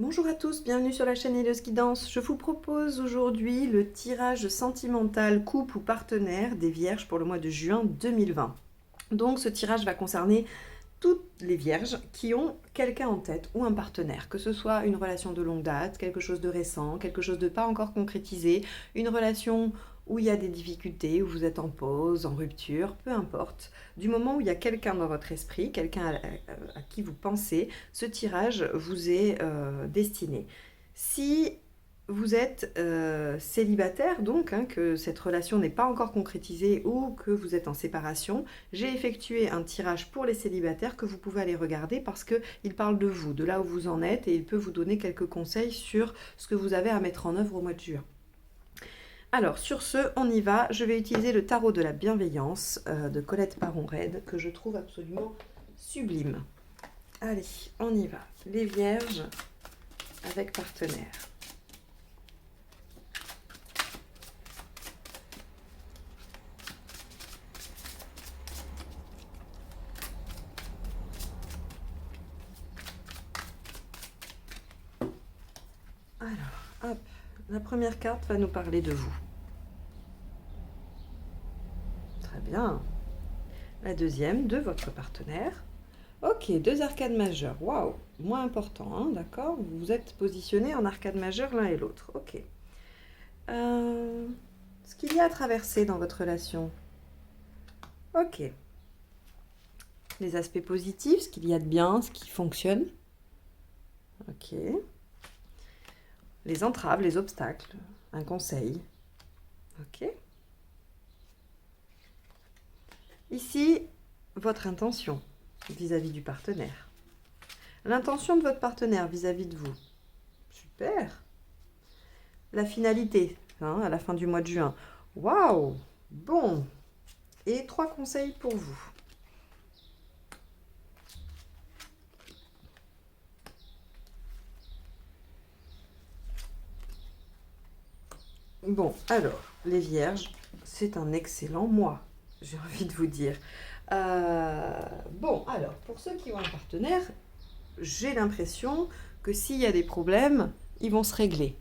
Bonjour à tous, bienvenue sur la chaîne Helios Guidance. Je vous propose aujourd'hui le tirage sentimental couple ou partenaire des Vierges pour le mois de juin 2020. Donc ce tirage va concerner toutes les Vierges qui ont quelqu'un en tête ou un partenaire, que ce soit une relation de longue date, quelque chose de récent, quelque chose de pas encore concrétisé, une relation où il y a des difficultés, où vous êtes en pause, en rupture, peu importe. Du moment où il y a quelqu'un dans votre esprit, quelqu'un à qui vous pensez, ce tirage vous est destiné. Si vous êtes célibataire, donc, que cette relation n'est pas encore concrétisée ou que vous êtes en séparation, j'ai effectué un tirage pour les célibataires que vous pouvez aller regarder parce qu'il parle de vous, de là où vous en êtes et il peut vous donner quelques conseils sur ce que vous avez à mettre en œuvre au mois de juin. Alors, sur ce, on y va. Je vais utiliser le tarot de la bienveillance de Colette Paron-Red que je trouve absolument sublime. Allez, on y va. Les Vierges avec partenaire. Alors, hop, la première carte va nous parler de vous. Très bien. La deuxième, de votre partenaire. Ok, deux arcades majeures. Waouh, moins important, hein, d'accord. Vous êtes positionnés en arcade majeure l'un et l'autre. Ok. Ce qu'il y a à traverser dans votre relation. Ok. Les aspects positifs, ce qu'il y a de bien, ce qui fonctionne. Ok. Les entraves, les obstacles, un conseil. Ok. Ici, votre intention vis-à-vis du partenaire. L'intention de votre partenaire vis-à-vis de vous. Super. La finalité, à la fin du mois de juin. Waouh. Bon. Et 3 conseils pour vous. Bon, alors, les Vierges, c'est un excellent mois, j'ai envie de vous dire. Bon, alors, pour ceux qui ont un partenaire, j'ai l'impression que s'il y a des problèmes, ils vont se régler.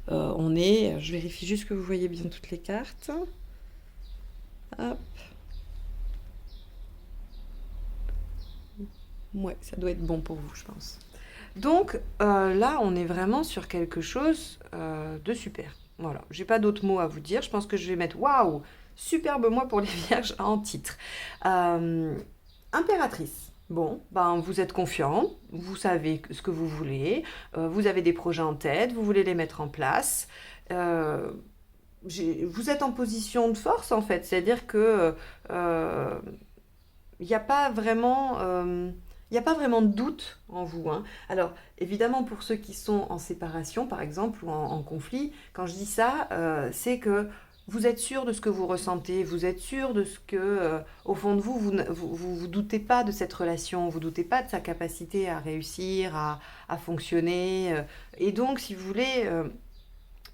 Je vérifie juste que vous voyez bien toutes les cartes. Hop. Ouais, ça doit être bon pour vous, je pense. Donc là, on est vraiment sur quelque chose de super. Voilà, j'ai pas d'autres mots à vous dire. Je pense que je vais mettre waouh, superbe mois pour les Vierges en titre. Impératrice. Bon, ben vous êtes confiant, vous savez ce que vous voulez, vous avez des projets en tête, vous voulez les mettre en place. Vous êtes en position de force en fait, c'est-à-dire que il n'y a pas vraiment il n'y a pas vraiment de doute en vous. Alors, évidemment, pour ceux qui sont en séparation, par exemple, ou en conflit, quand je dis ça, c'est que vous êtes sûr de ce que vous ressentez, vous êtes sûr de ce que, au fond de vous, vous doutez pas de cette relation, vous doutez pas de sa capacité à réussir, à fonctionner. Et donc, si vous voulez,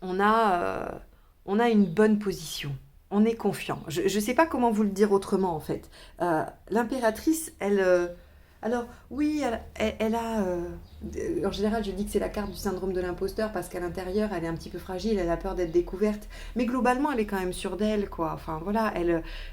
on a une bonne position. On est confiant. Je ne sais pas comment vous le dire autrement, en fait. L'impératrice, alors oui, en général, je dis que c'est la carte du syndrome de l'imposteur parce qu'à l'intérieur, elle est un petit peu fragile, elle a peur d'être découverte. Mais globalement, elle est quand même sûre d'elle, quoi. Enfin, voilà,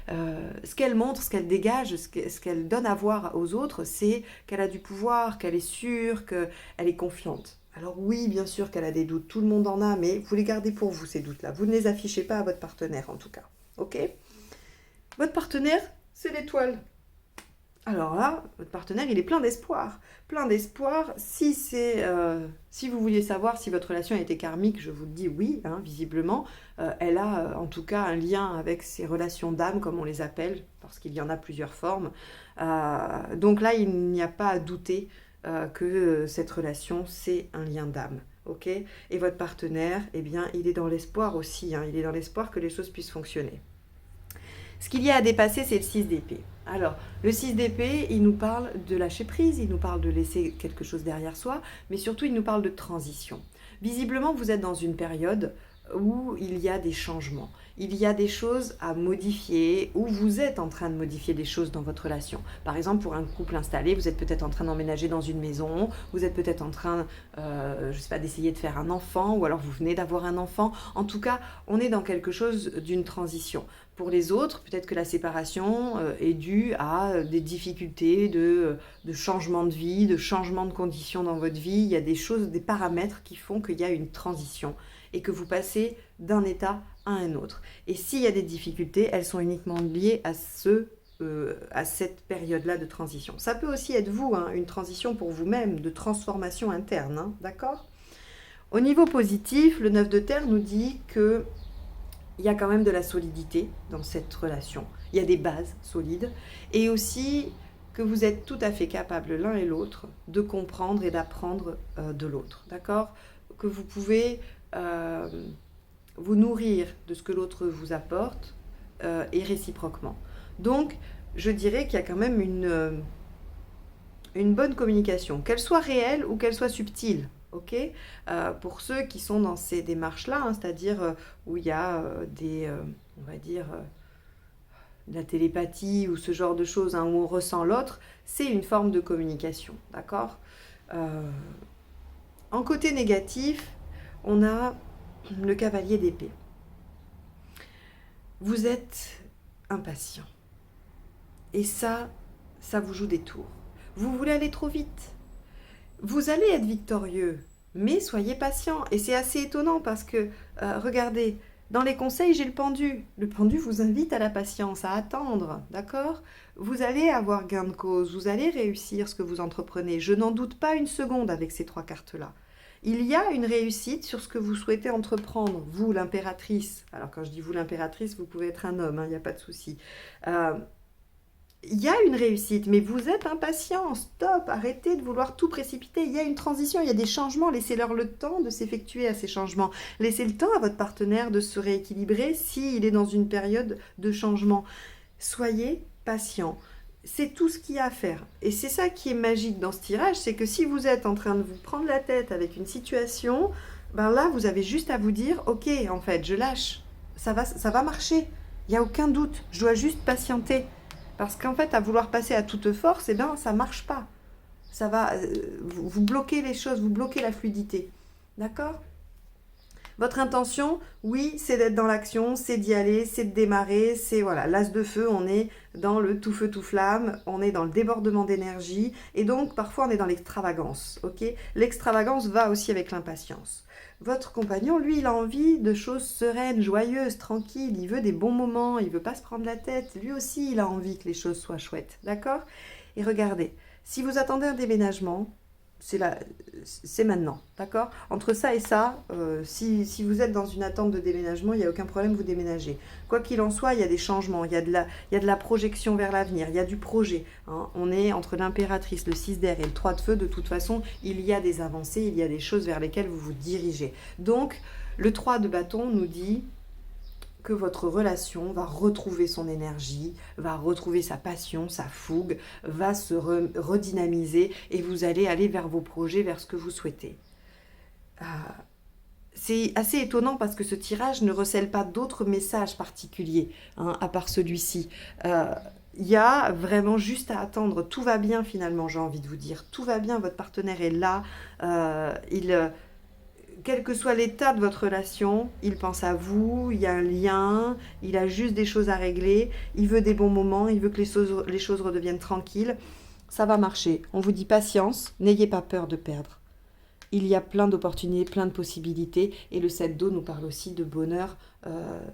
ce qu'elle montre, ce qu'elle dégage, ce qu'elle donne à voir aux autres, c'est qu'elle a du pouvoir, qu'elle est sûre, qu'elle est confiante. Alors oui, bien sûr qu'elle a des doutes, tout le monde en a, mais vous les gardez pour vous, ces doutes-là. Vous ne les affichez pas à votre partenaire, en tout cas. Ok? Votre partenaire, c'est l'étoile. Alors là, votre partenaire, il est plein d'espoir. Plein d'espoir. Si vous vouliez savoir si votre relation a été karmique, je vous le dis oui, visiblement. Elle a en tout cas un lien avec ses relations d'âme, comme on les appelle, parce qu'il y en a plusieurs formes. Donc là, il n'y a pas à douter que cette relation, c'est un lien d'âme. Ok? Et votre partenaire, eh bien, il est dans l'espoir aussi. Il est dans l'espoir que les choses puissent fonctionner. Ce qu'il y a à dépasser, c'est le 6 d'épée. Alors, le 6 d'épée, il nous parle de lâcher prise, il nous parle de laisser quelque chose derrière soi, mais surtout, il nous parle de transition. Visiblement, vous êtes dans une période où il y a des changements. il y a des choses à modifier ou vous êtes en train de modifier des choses dans votre relation. Par exemple, pour un couple installé, vous êtes peut-être en train d'emménager dans une maison, vous êtes peut-être en train, je sais pas, d'essayer de faire un enfant ou alors vous venez d'avoir un enfant. En tout cas, on est dans quelque chose d'une transition. Pour les autres, peut-être que la séparation est due à des difficultés de changement de vie, de changement de conditions dans votre vie. Il y a des choses, des paramètres qui font qu'il y a une transition et que vous passez d'un état à un autre. Et s'il y a des difficultés, elles sont uniquement liées à cette période-là de transition. Ça peut aussi être vous, hein, une transition pour vous-même, de transformation interne, hein, d'accord ? Au niveau positif, le 9 de terre nous dit que il y a quand même de la solidité dans cette relation. Il y a des bases solides et aussi que vous êtes tout à fait capables l'un et l'autre de comprendre et d'apprendre de l'autre, d'accord ? Que vous pouvez vous nourrir de ce que l'autre vous apporte et réciproquement. Donc, je dirais qu'il y a quand même une bonne communication, qu'elle soit réelle ou qu'elle soit subtile. Ok, pour ceux qui sont dans ces démarches-là, hein, c'est-à-dire où il y a on va dire, de la télépathie ou ce genre de choses, hein, où on ressent l'autre, c'est une forme de communication, d'accord ? En côté négatif, on a le cavalier d'épée. Vous êtes impatient. Et ça vous joue des tours. Vous voulez aller trop vite. Vous allez être victorieux, mais soyez patient. Et c'est assez étonnant parce que, regardez, dans les conseils, j'ai le pendu. Le pendu vous invite à la patience, à attendre, d'accord ? Vous allez avoir gain de cause, vous allez réussir ce que vous entreprenez. Je n'en doute pas une seconde avec ces 3 cartes-là. Il y a une réussite sur ce que vous souhaitez entreprendre, vous, l'impératrice. Alors, quand je dis vous, l'impératrice, vous pouvez être un homme, hein, il n'y a pas de souci. Il y a une réussite, mais vous êtes impatient, stop, arrêtez de vouloir tout précipiter. Il y a une transition, il y a des changements, laissez-leur le temps de s'effectuer à ces changements. Laissez le temps à votre partenaire de se rééquilibrer s'il est dans une période de changement. Soyez patient. C'est tout ce qu'il y a à faire. Et c'est ça qui est magique dans ce tirage, c'est que si vous êtes en train de vous prendre la tête avec une situation, ben là, vous avez juste à vous dire, ok, en fait, je lâche, ça va marcher, il n'y a aucun doute, je dois juste patienter. Parce qu'en fait, à vouloir passer à toute force, eh ben, ça ne marche pas. Ça va, vous bloquez les choses, vous bloquez la fluidité. D'accord ? Votre intention, oui, c'est d'être dans l'action, c'est d'y aller, c'est de démarrer, c'est voilà, l'as de feu, on est dans le tout feu tout flamme, on est dans le débordement d'énergie et donc parfois on est dans l'extravagance, ok ? L'extravagance va aussi avec l'impatience. Votre compagnon, lui, il a envie de choses sereines, joyeuses, tranquilles, il veut des bons moments, il veut pas se prendre la tête, lui aussi il a envie que les choses soient chouettes, d'accord ? Et regardez, si vous attendez un déménagement, c'est maintenant, d'accord ? Entre ça et ça, si vous êtes dans une attente de déménagement, il n'y a aucun problème, vous déménagez. Quoi qu'il en soit, il y a des changements, il y a de la projection vers l'avenir, il y a du projet. Hein. On est entre l'impératrice, le 6 d'air et le 3 de feu, de toute façon, il y a des avancées, il y a des choses vers lesquelles vous vous dirigez. Donc, le 3 de bâton nous dit que votre relation va retrouver son énergie, va retrouver sa passion, sa fougue, va se redynamiser et vous allez aller vers vos projets, vers ce que vous souhaitez. C'est assez étonnant parce que ce tirage ne recèle pas d'autres messages particuliers, hein, à part celui-ci. Il y a vraiment juste à attendre. Tout va bien finalement, j'ai envie de vous dire. Tout va bien, votre partenaire est là. Quel que soit l'état de votre relation, il pense à vous, il y a un lien, il a juste des choses à régler, il veut des bons moments, il veut que les choses redeviennent tranquilles. Ça va marcher. On vous dit patience, n'ayez pas peur de perdre. Il y a plein d'opportunités, plein de possibilités. Et le 7 d'eau nous parle aussi de bonheur,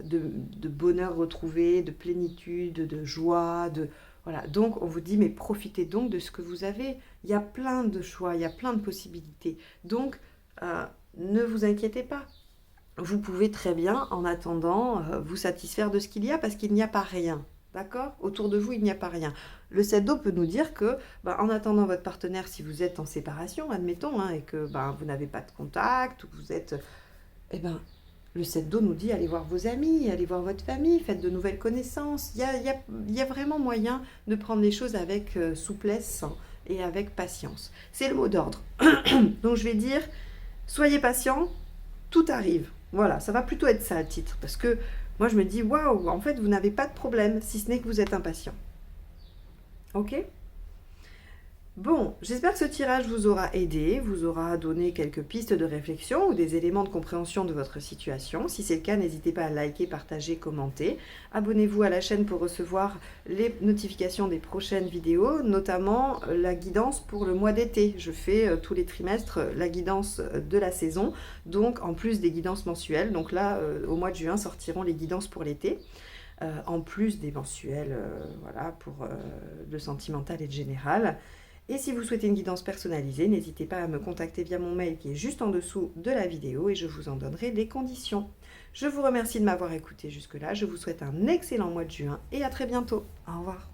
de bonheur retrouvé, de plénitude, de joie, voilà. Donc on vous dit, mais profitez donc de ce que vous avez. Il y a plein de choix, il y a plein de possibilités. Donc, ne vous inquiétez pas. Vous pouvez très bien, en attendant, vous satisfaire de ce qu'il y a parce qu'il n'y a pas rien. D'accord ? Autour de vous, il n'y a pas rien. Le 7 d'eau peut nous dire que, en attendant votre partenaire, si vous êtes en séparation, admettons, hein, et que vous n'avez pas de contact, ou que vous êtes... le 7 d'eau nous dit, allez voir vos amis, allez voir votre famille, faites de nouvelles connaissances. Il y a vraiment moyen de prendre les choses avec souplesse et avec patience. C'est le mot d'ordre. Donc je vais dire... Soyez patient, tout arrive. Voilà, ça va plutôt être ça le titre. Parce que Moi, je me dis, waouh, en fait, vous n'avez pas de problème, si ce n'est que vous êtes impatient. Ok? Bon, j'espère que ce tirage vous aura aidé, vous aura donné quelques pistes de réflexion ou des éléments de compréhension de votre situation. Si c'est le cas, n'hésitez pas à liker, partager, commenter. Abonnez-vous à la chaîne pour recevoir les notifications des prochaines vidéos, notamment la guidance pour le mois d'été. Je fais tous les trimestres la guidance de la saison, donc en plus des guidances mensuelles. Donc là, au mois de juin, sortiront les guidances pour l'été. En plus des mensuels, voilà, pour le sentimental et le général. Et si vous souhaitez une guidance personnalisée, n'hésitez pas à me contacter via mon mail qui est juste en dessous de la vidéo et je vous en donnerai les conditions. Je vous remercie de m'avoir écouté jusque-là, je vous souhaite un excellent mois de juin et à très bientôt. Au revoir.